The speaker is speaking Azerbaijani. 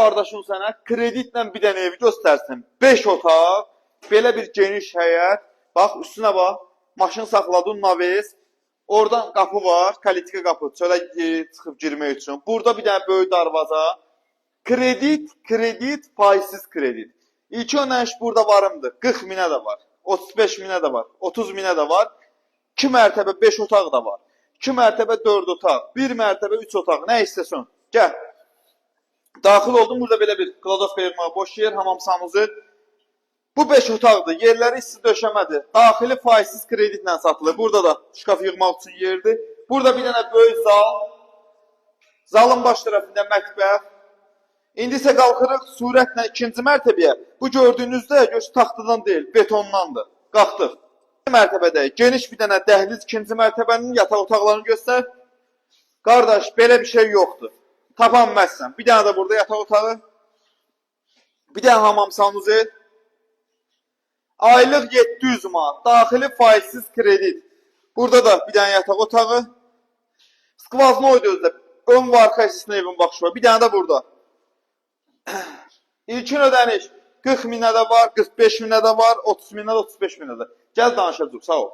qardaşın sənə kreditlə bir dənə evi göstərsin. 5 otaq, belə bir geniş həyət. Bax, üstünə bax. Maşın saxladın, naves. Oradan qapı var, kalitka qapı. Çölə çıxıb girmək üçün. Burada bir dənə böyük darvaza. Kredit, faizsiz kredit. İlk ödəniş burada varımdır. 40 minə də var. 35 minə də var. 30 minə də var. 2 mərtəbə 5 otaq da var. 2 mərtəbə 4 otaq. 1 mərtəbə 3 otaq. Nə istəsən. Gəl. Daxil oldum. Burada belə bir kladovka yığmağa boş yer. Hamam sanuzu. Bu 5 otaqdır. Yerləri isti döşəmədir. Daxili faizsiz kreditlə satılır. Burada da şkaf yığmaq üçün yerdir. Burada bir dənə böyük zal. Zalın baş tərəfində mətbəx. İndi isə qalxırıq sürətlə 2-ci mərtəbəyə. Bu gördüyünüzdə taxtadan deyil, betondandır. Qalxdıq. 2-ci mərtəbədəyik. Geniş bir dənə dəhliz 2-ci mərtəbənin yataq otaqlarını göstər. Qardaş, belə bir şey yoxdur. Tapanməzsən. Bir dənə də burada yataq otağı. Bir dənə hamam sanuzu. Aylıq 700 manat. Daxili faizsiz kredit. Burada da bir dənə yataq otağı. Skvaznoydu özdə. Ön və arxa hissəsinə evin baxışı var. Bir dənə də burada. İlkin ödəniş 40 minə də var, 45 minə də var, 30 minə də, 35 minə də. Gəl danışacaq, sağ ol.